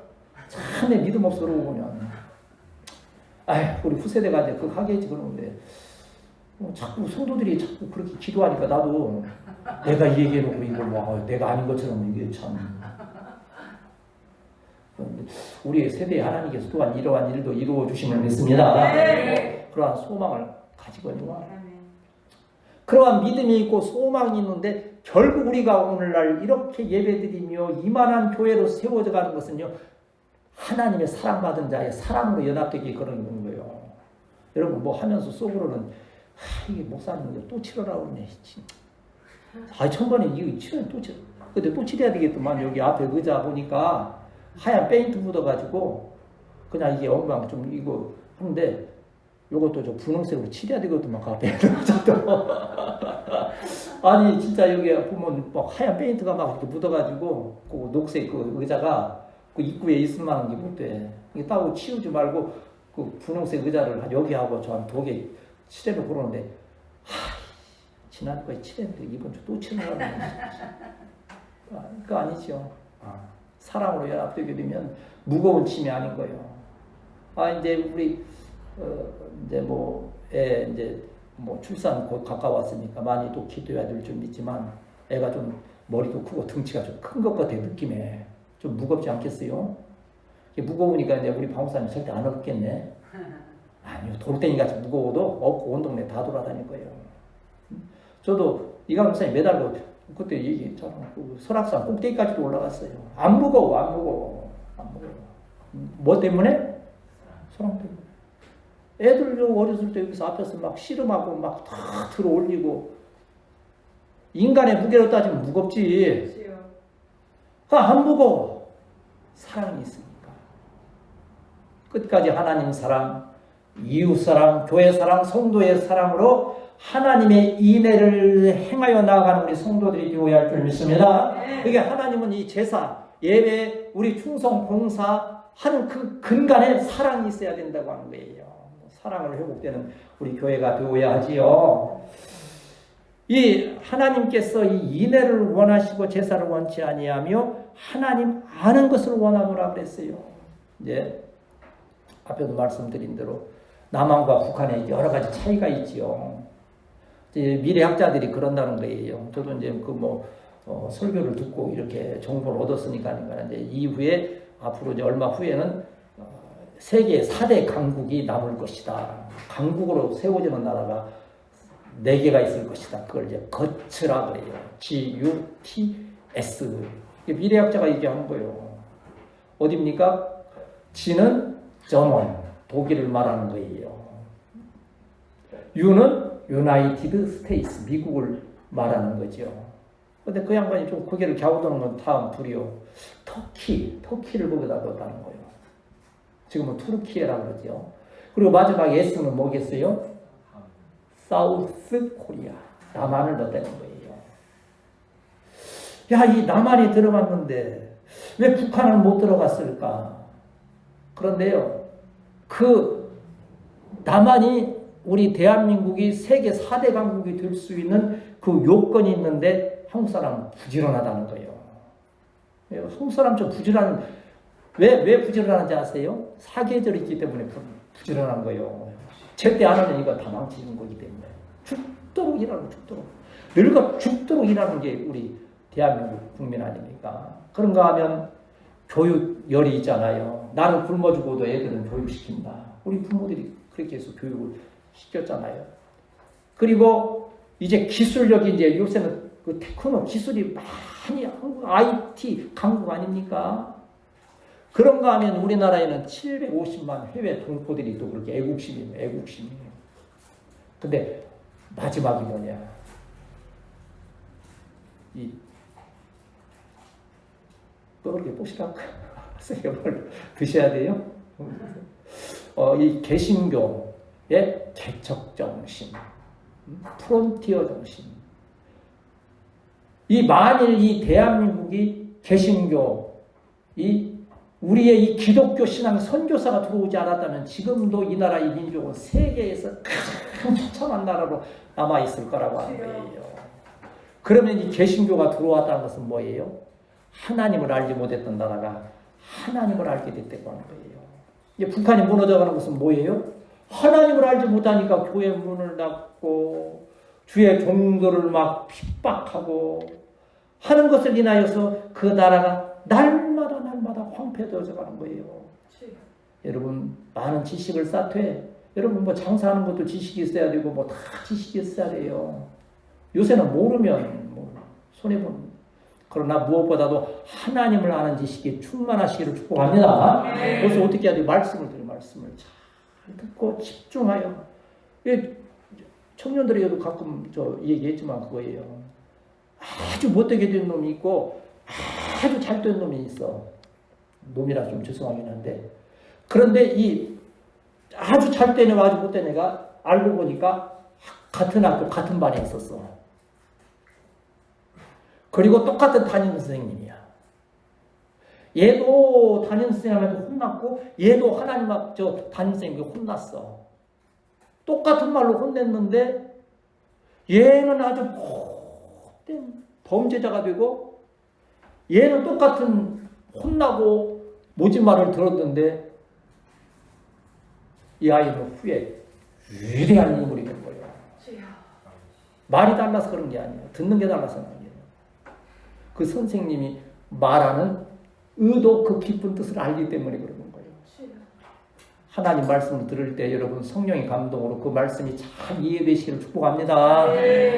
참 내 믿음 없어 그러고 보면 우리 후세대가 이제 그거 하겠지 그러는데 자꾸 성도들이 자꾸 그렇게 기도하니까 나도 내가 이 얘기해놓고 이걸 뭐 내가 아닌 것처럼 이게 참 우리의 세대에 하나님께서 또한 이러한 일도 이루어 주심을 믿습니다. 네. 그러한 소망을 가지거든요. 그러한 믿음이 있고 소망이 있는데 결국 우리가 오늘날 이렇게 예배드리며 이만한 교회로 세워져 가는 것은요. 하나님의 사랑받은 자의 사랑으로 연합되기 그런 거예요. 여러분 뭐 하면서 속으로는 이게 목사님 또 치러라고 그러네. 천번에 이거 치러야 또 치러. 근데 또 치러야 되겠더만 여기 앞에 의자 보니까 하얀 페인트 묻어가지고 그냥 이게 엉망 좀 이거 하는데 요것도 좀 분홍색으로 칠해야 되거든요. 그 앞에 아니 진짜 여기 보면 막 하얀 페인트가 막 이렇게 묻어가지고 그 녹색 그 의자가 그 입구에 있을 만한 게 못 돼. 이게 따로 치우지 말고 그 분홍색 의자를 여기 하고 저 한 2개 칠해놓고 그러는데 지난번에 칠했는데 이번 주 또 칠하라고 그거 아니죠. 사랑으로 연합되게 되면 무거운 짐이 아닌 거예요. 이제 우리 이제 출산 곧 가까웠으니까 많이 또 기도해야 될 줄 믿지만 애가 좀 머리도 크고 등치가 좀 큰 것 같아 느낌에 좀 무겁지 않겠어요? 무거우니까 이제 우리 방사님 절대 안 얻겠네. 아니요, 돌덩이같이 무거워도 없고 온 동네 다 돌아다닐 거예요. 저도 이강 목사님 매달고 그때 얘기했잖아. 설악산 꼭대기까지도 올라갔어요. 안 무거워. 뭐 때문에? 사랑 때문에. 애들도 어렸을 때 여기서 앞에서 막 씨름하고 막 다 들어 올리고 인간의 무게로 따지면 무겁지. 안 무거워. 사랑이 있으니까. 끝까지 하나님 사랑, 이웃사랑, 교회사랑, 성도의 사랑으로 하나님의 인애를 행하여 나아가는 우리 성도들이 되어야 할 줄 믿습니다. 그게 하나님은 이 제사, 예배, 우리 충성, 봉사 하는 그 근간에 사랑이 있어야 된다고 하는 거예요. 사랑을 회복되는 우리 교회가 되어야 하지요. 이 하나님께서 이 인애를 원하시고 제사를 원치 아니하며 하나님 아는 것을 원하노라 그랬어요. 이제 앞에도 말씀드린 대로 남한과 북한에 여러 가지 차이가 있지요. 이제 미래학자들이 그런다는 거예요. 저도 이제 설교를 듣고 이렇게 정보를 얻었으니까 이제 이후에 앞으로 이제 얼마 후에는 세계 4대 강국이 남을 것이다. 강국으로 세워지는 나라가 4개가 있을 것이다. 그걸 이제 거츠라 그래요. GUTS. 미래학자가 얘기한 거예요. 어디입니까? G는 저먼, 독일을 말하는 거예요. U는 유나이티드 스테이츠, 미국을 말하는 거죠. 근데 그 양반이 좀 고개를 갸우도는 건 다음 둘이요. 터키를 거기다 넣었다는 거예요. 지금은 투르키예라고 그러죠. 그리고 마지막 S는 뭐겠어요? 사우스 코리아, 남한을 넣었다는 거예요. 야, 이 남한이 들어갔는데 왜 북한은 못 들어갔을까? 그런데요, 그 남한이 우리 대한민국이 세계 4대 강국이 될 수 있는 그 요건이 있는데 한국 사람은 부지런하다는 거예요. 한국 사람 좀 부지런한, 왜 부지런한지 아세요? 사계절이 있기 때문에 부지런한 거예요. 제때 안 하면 이거 다 망치는 거기 때문에. 죽도록 일하고 죽도록. 늙어 죽도록 일하는 게 우리 대한민국 국민 아닙니까? 그런가 하면 교육열이 있잖아요. 나는 굶어 죽어도 애들은 교육시킨다. 우리 부모들이 그렇게 해서 교육을 시켰잖아요. 그리고 이제 기술력이 이제 요새는 그 테크노 기술이 많이 한국 IT 강국 아닙니까? 그런가 하면 우리나라에는 750만 해외 동포들이 또 그렇게 애국심이에요. 근데 마지막이 뭐냐? 또 그렇게 보시라고 뭘 드셔야 돼요? 이 개신교의 개척 정신, 프론티어 정신. 만일 이 대한민국이 개신교, 우리의 이 기독교 신앙 선교사가 들어오지 않았다면 지금도 이 나라 이 민족은 세계에서 가장 처참한 나라로 남아 있을 거라고 하는 거예요. 그러면 이 개신교가 들어왔다는 것은 뭐예요? 하나님을 알지 못했던 나라가 하나님을 알게 됐다고 하는 거예요. 이제 북한이 무너져가는 것은 뭐예요? 하나님을 알지 못하니까 교회 문을 닫고 주의 종들을 막 핍박하고 하는 것을 인하여서 그 나라가 날마다 황폐되어져 가는 거예요. 여러분 많은 지식을 쌓되 여러분 장사하는 것도 지식이 있어야 되고 다 지식이 있어야 돼요. 요새는 모르면 손해보는. 그러나 무엇보다도 하나님을 아는 지식이 충만하시기를 축복합니다. 그래서 어떻게 해야 돼요? 말씀을 잘 듣고 집중하여. 청년들에게도 가끔 얘기했지만 그거예요. 아주 못되게 된 놈이 있고 아주 잘 된 놈이 있어. 놈이라 좀 죄송하긴 한데. 그런데 아주 잘 된 애와 아주 못된 애가 알고 보니까 같은 학교 같은 반에 있었어. 그리고 똑같은 담임 선생님이야. 얘도 담임 선생님한테 혼났고 얘도 하나님 앞 담임 선생님께 혼났어. 똑같은 말로 혼냈는데 얘는 아주 못된 범죄자가 되고 얘는 똑같은 혼나고 모진 말을 들었는데 이 아이는 후에 위대한 인물이 된 거예요. 말이 달라서 그런 게 아니에요. 듣는 게 달라서 그런 게 아니에요. 그 선생님이 말하는 의도 그 깊은 뜻을 알기 때문에 그러는 거예요. 하나님 말씀을 들을 때 여러분 성령의 감동으로 그 말씀이 잘 이해되시기를 축복합니다.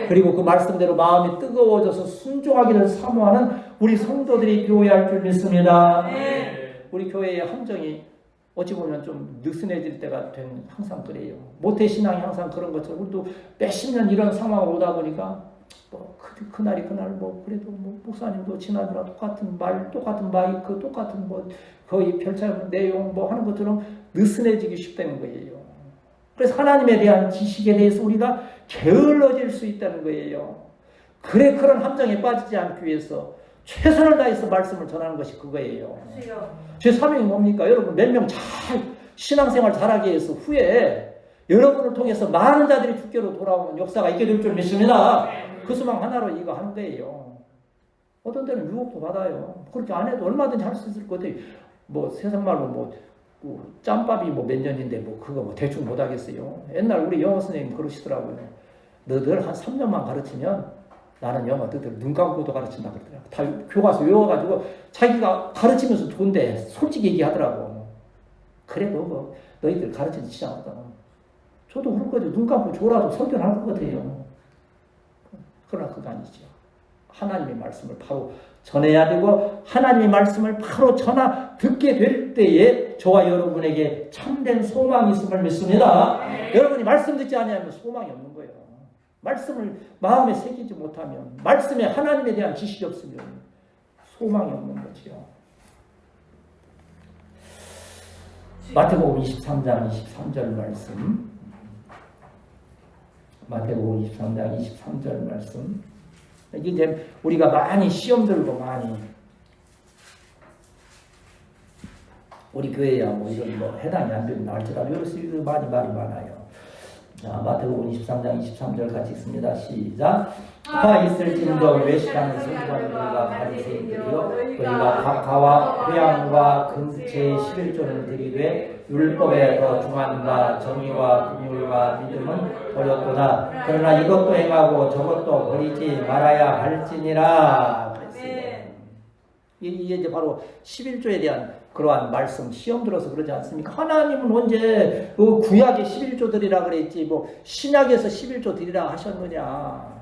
그리고 그 말씀대로 마음이 뜨거워져서 순종하기를 사모하는 우리 성도들이 되어야 할 줄 믿습니다. 우리 교회의 함정이 어찌 보면 좀 느슨해질 때가 항상 그래요. 모태신앙이 항상 그런 것처럼 우리도 몇십 년 이런 상황으로 오다 보니까 그날이 그날 그래도 목사님도 지나더라 똑같은 말, 똑같은 마이크, 똑같은 거의 별차 내용 하는 것처럼 느슨해지기 쉽다는 거예요. 그래서 하나님에 대한 지식에 대해서 우리가 게을러질 수 있다는 거예요. 그래 그런 함정에 빠지지 않기 위해서 최선을 다해서 말씀을 전하는 것이 그거예요. 제 사명이 뭡니까? 여러분 몇 명 잘 신앙생활 잘하기 위해서 후에 여러분을 통해서 많은 자들이 주께로 돌아오는 역사가 있게 될 줄 믿습니다. 그 소망 하나로 이거 하는 거예요. 어떤 때는 유혹도 받아요. 그렇게 안 해도 얼마든지 할 수 있을 것 같아요. 뭐 세상 말로 뭐 짬밥이 뭐 몇 년인데 뭐 그거 뭐 대충 못 하겠어요. 옛날 우리 영어 선생님 그러시더라고요. 너들 한 3년만 가르치면 나는 영어 너희들 눈 감고도 가르친다 그러더라고. 다 교과서 외워가지고 자기가 가르치면서 좋은데 솔직히 얘기하더라고. 그래도 뭐 너희들 가르치는 지장하다. 저도 그럴 거죠. 눈 감고 줘라도 설교를 할 것 같아요. 그러나 그거 아니죠. 하나님의 말씀을 바로 전해야 되고 하나님의 말씀을 바로 듣게 될 때에 저와 여러분에게 참된 소망이 있음을 믿습니다. 여러분이 말씀 듣지 않으면 소망이 없는 거예요. 말씀을 마음에 새기지 못하면 말씀에 하나님에 대한 지식이 없으면 소망이 없는 거죠. 마태복음 23장 23절 말씀. 마태복음 23장 23절 말씀. 이제 우리가 많이 시험 들고 많이 우리 교회야 뭐 이런 뭐 해당이 안 되는 날짜라도 이런 많이 말이 많아요. 자, 마태복음 23장 23절 같이 읽습니다. 시작. 화 있을진저 외식하는 서기관들과 바리새인들이여 너희가 각가와 회양과 근체의 11조를 드리되 율법에 더 중한과 정의와 긍휼과 믿음은 버렸도다. 그러나 이것도 행하고 저것도 버리지 말아야 할지니라. 그랬어요. 이게 이제 바로 11조에 대한 그러한 말씀, 시험 들어서 그러지 않습니까? 하나님은 언제 그 구약의 11조 드리라 그랬지, 뭐 신약에서 11조 드리라 하셨느냐.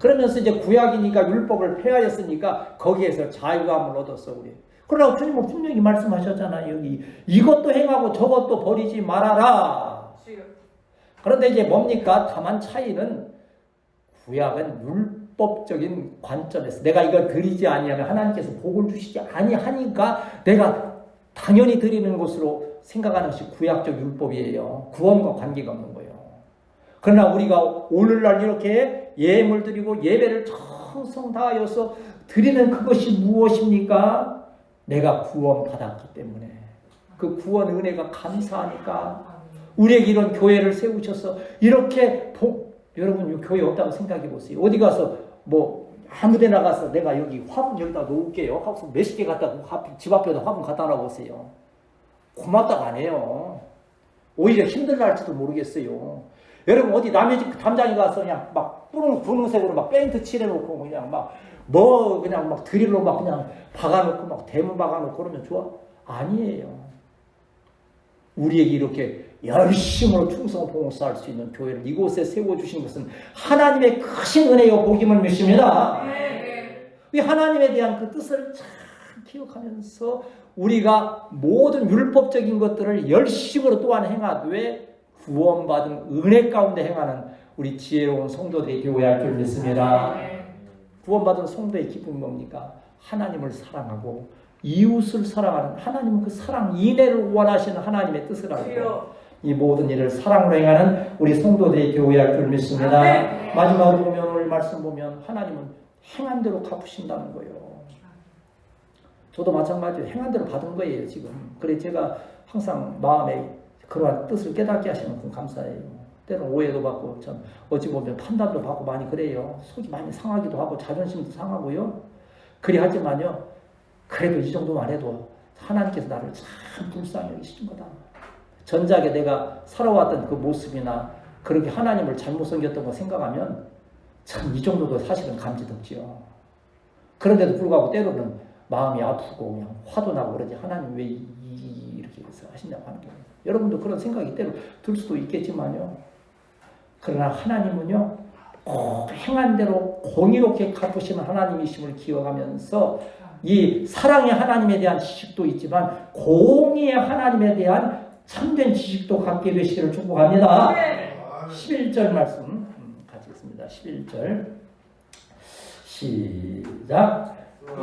그러면서 이제 구약이니까 율법을 폐하였으니까 거기에서 자유감을 얻었어, 우리. 그러나 주님은 분명히 말씀하셨잖아요. 여기 이것도 행하고 저것도 버리지 말아라. 그런데 이제 뭡니까? 다만 차이는 구약은 율법적인 관점에서 내가 이걸 드리지 아니하면 하나님께서 복을 주시지 아니하니까 내가 당연히 드리는 것으로 생각하는 것이 구약적 율법이에요. 구원과 관계가 없는 거예요. 그러나 우리가 오늘날 이렇게 예물 드리고 예배를 정성 다하여서 드리는 그것이 무엇입니까? 내가 구원 받았기 때문에 그 구원 은혜가 감사하니까 우리에게 이런 교회를 세우셔서 이렇게 여러분 교회 없다고 생각해 보세요. 어디 가서 뭐 아무 데 나가서 내가 여기 화분 여기다 놓을게요. 하고서 몇십 개 갖다 집 앞에다 화분 갖다 놔보세요. 고맙다고 안 해요. 오히려 힘들날지도 모르겠어요. 여러분 어디 남의 집 담장에 가서 그냥 막 분홍색으로 막 페인트 칠해놓고 그냥 그냥 막 드릴로 막 그냥 박아놓고 막 대문 박아놓고 그러면 좋아? 아니에요. 우리에게 이렇게 열심으로 충성을 봉사할 수 있는 교회를 이곳에 세워주신 것은 하나님의 크신 은혜요 복임을 믿습니다. 이 하나님에 대한 그 뜻을 잘 기억하면서 우리가 모든 율법적인 것들을 열심으로 또한 행하되 구원받은 은혜 가운데 행하는 우리 지혜로운 성도들이 되어야 할 줄 믿습니다. 구원받은 성도의 기쁨이 뭡니까? 하나님을 사랑하고 이웃을 사랑하는 하나님은 그 사랑 인애를 원하시는 하나님의 뜻을 알고 이 모든 일을 사랑으로 행하는 우리 성도들이 되어야 할 줄 믿습니다. 마지막으로 보면 오늘 말씀 보면 하나님은 행한 대로 갚으신다는 거예요. 저도 마찬가지로 행한 대로 받은 거예요 지금. 그래 제가 항상 마음에 그러한 뜻을 깨닫게 하시는 분 감사해요. 때로는 오해도 받고 참 어찌 보면 판단도 받고 많이 그래요. 속이 많이 상하기도 하고 자존심도 상하고요. 그리 하지만요. 그래도 이 정도만 해도 하나님께서 나를 참 불쌍히 여기신 거다. 전작에 내가 살아왔던 그 모습이나 그렇게 하나님을 잘못 섬겼던 거 생각하면 참 이 정도도 사실은 감지덕지요. 그런데도 불구하고 때로는 마음이 아프고 그냥 화도 나고 그러지 하나님 왜 이렇게 하시냐고 하는 거예요. 여러분도 그런 생각이 때로 들 수도 있겠지만요. 그러나 하나님은요. 꼭 행한 대로 공의롭게 갚으시는 하나님이심을 기억하면서 이 사랑의 하나님에 대한 지식도 있지만 공의의 하나님에 대한 참된 지식도 갖게 되시기를 축복합니다. 11절 말씀 같이 읽습니다. 11절 시작.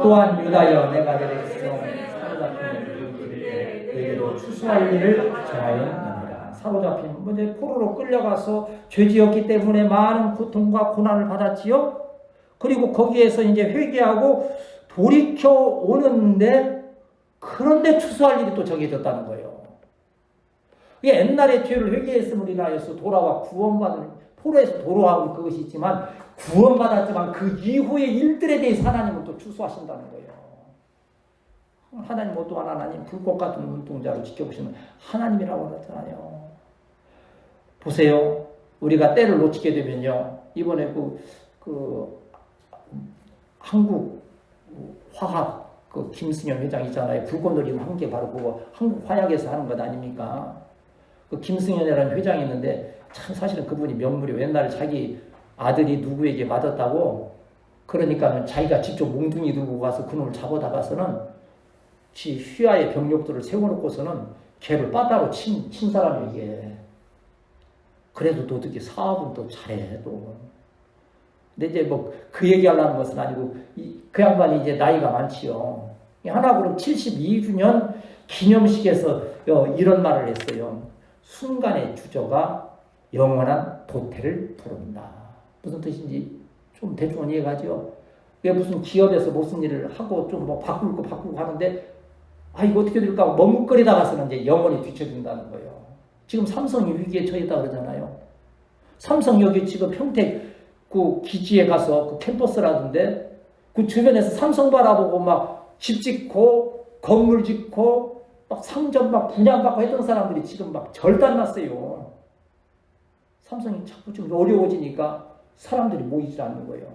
또한 유다여 내가 내게 세운 사로잡힌 일을 너희에게도 추수할 일을 정하였느니라. 사로잡힌 이제 포로로 끌려가서 죄지었기 때문에 많은 고통과 고난을 받았지요. 그리고 거기에서 이제 회개하고 돌이켜 오는데 그런데 추수할 일이 또 정해졌다는 거예요. 이게 옛날에 죄를 회개했음을 인하여서 돌아와 구원받는 포로에서 돌아오고 그것이 있지만 구원받았지만 그 이후의 일들에 대해서 하나님은 또 추수하신다는 거예요. 하나님 또한 하나님 불꽃 같은 눈동자로 지켜보시는 하나님이라고 하잖아요. 보세요. 우리가 때를 놓치게 되면요. 이번에 한국 화학 김승현 회장 있잖아요. 불꽃놀이 한 게 바로 그거 한국 화약에서 하는 것 아닙니까? 그 김승현이라는 회장이 있는데 참 사실은 그분이 명물이 옛날에 자기 아들이 누구에게 맞았다고 그러니까는 자기가 직접 몽둥이 들고 가서 그놈을 잡아다가서는 지 휘하의 병력들을 세워놓고서는 걔를 빠따로 친 사람이 이게. 그래도 또 어떻게 사업은 또 잘해 또. 근데 이제 뭐 그 얘기하려는 것은 아니고 그 양반이 이제 나이가 많지요. 하나 그럼 72주년 기념식에서 이런 말을 했어요. 순간의 주저가 영원한 도태를 부른다. 무슨 뜻인지 좀 대충 이해가죠. 왜 무슨 기업에서 무슨 일을 하고 좀 뭐 바꾸고 하는데 이거 어떻게 될까 하고 머뭇거리다가서는 이제 영원히 뒤처진다는 거예요. 지금 삼성이 위기에 처했다 그러잖아요. 삼성 여기 지금 평택 그 기지에 가서 그 캠퍼스라던데 그 주변에서 삼성 바라보고 막 집 짓고 건물 짓고 막 상점 막 분양받고 했던 사람들이 지금 막 절단났어요. 삼성이 자꾸 좀 어려워지니까 사람들이 모이지 않는 거예요.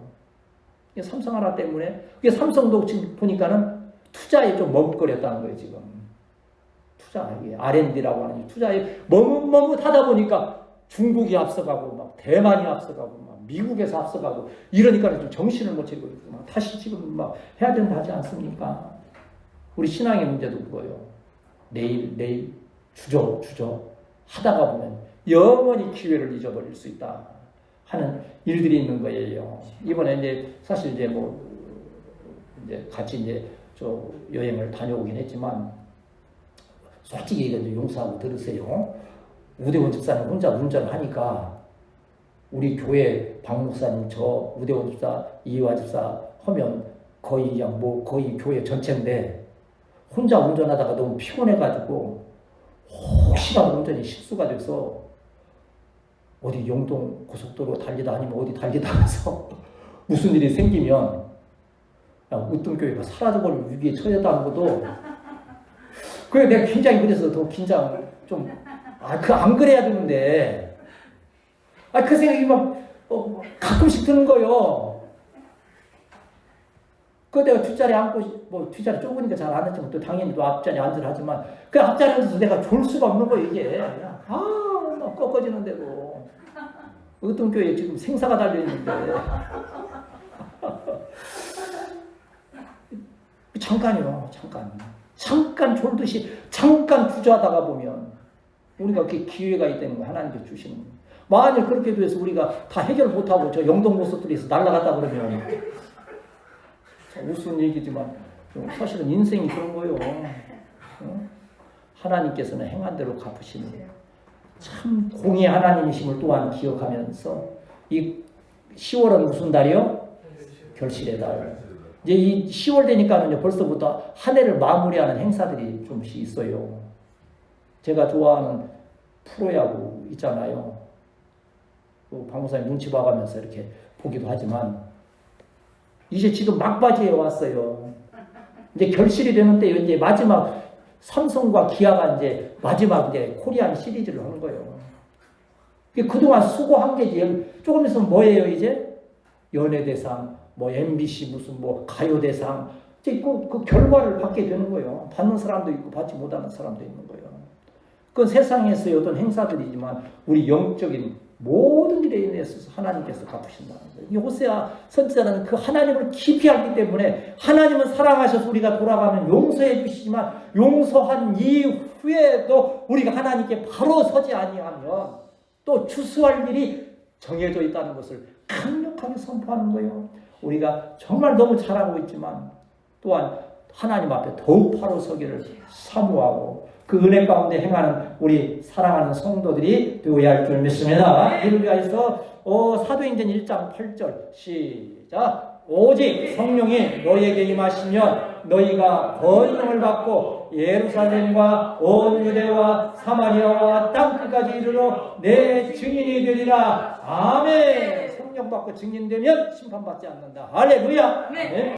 삼성 하나 때문에 그게 삼성도 지금 보니까는 투자에 좀 머뭇거렸다는 거예요, 지금. 투자, 이게 R&D라고 하는 투자에 머뭇하다 보니까 중국이 앞서가고, 막 대만이 앞서가고, 막 미국에서 앞서가고, 이러니까 좀 정신을 못 차리고, 막 다시 지금 막 해야 된다 하지 않습니까? 우리 신앙의 문제도 그거예요. 내일, 주저, 하다가 보면 영원히 기회를 잊어버릴 수 있다 하는 일들이 있는 거예요. 이번에 이제, 사실 이제 이제 같이 이제 저 여행을 다녀오긴 했지만 솔직히 이거 용서하고 들으세요. 우대원 집사님 혼자 운전을 하니까 우리 교회 박 목사님 저 우대원 집사 이화 집사 하면 거의 그냥 거의 교회 전체인데 혼자 운전하다가 너무 피곤해가지고 혹시라도 운전이 실수가 돼서 어디 영동 고속도로 달리다 아니면 어디 달리다 해서 무슨 일이 생기면 으뜸교회가 사라져버릴 위기에 처했다는 것도 그래 내가 굉장히 그래서 더 긴장 좀 안 그래야 되는데 그 생각이 막 가끔씩 드는 거요. 그 내가 뒷자리에 앉고 뒷자리 좁으니까 잘 안 앉지만 또 당연히 또 앞자리에 앉으라 하지만 그 앞자리에 앉아서 내가 졸 수가 없는 거예요 이게. 막 꺾어지는데도 으뜸교회에 지금 생사가 달려있는데 잠깐이요. 잠깐 졸듯이 잠깐 주저하다가 보면 우리가 그렇게 기회가 있다는 거 하나님께 주시는 거예요. 만약 그렇게 돼서 우리가 다 해결 못하고 저 영동 모습들에서 날아갔다 그러면 우스운 얘기지만 사실은 인생이 그런 거예요. 하나님께서는 행한 대로 갚으시는 참 공의 하나님이심을 또한 기억하면서 이 10월은 무슨 달이요? 결실의 달. 이제 이 10월 되니까는 벌써부터 한 해를 마무리하는 행사들이 좀씩 있어요. 제가 좋아하는 프로야구 있잖아요. 박 목사님 눈치 봐가면서 이렇게 보기도 하지만 이제 지금 막바지에 왔어요. 이제 결실이 되는 때 이제 마지막 삼성과 기아가 이제 마지막 이제 코리안 시리즈를 하는 거예요. 그동안 수고한 게 조금 있으면 뭐예요 이제? 연예대상, MBC 무슨 가요대상 이제 그 결과를 받게 되는 거예요. 받는 사람도 있고 받지 못하는 사람도 있는 거예요. 그건 세상에서의 어떤 행사들이지만 우리 영적인 모든 일에 인해서 하나님께서 갚으신다는 거예요. 이 호세아 선지자는 그 하나님을 깊이 알기 때문에 하나님은 사랑하셔서 우리가 돌아가면 용서해 주시지만 용서한 이후에도 우리가 하나님께 바로 서지 아니하면 또 추수할 일이 정해져 있다는 것을 강력하게 선포하는 거예요. 우리가 정말 너무 잘하고 있지만 또한 하나님 앞에 더욱 바로 서기를 사모하고 그 은혜 가운데 행하는 우리 사랑하는 성도들이 되어야 할 줄 믿습니다. 이를 위하여서 사도행전 1장 8절 시작. 오직 성령이 너희에게 임하시면 너희가 권능을 받고 예루살렘과 온 유대와 사마리아와 땅끝까지 이르러 내 증인이 되리라. 아멘. 성령 받고 증인되면 심판받지 않는다. 할렐루야. 네.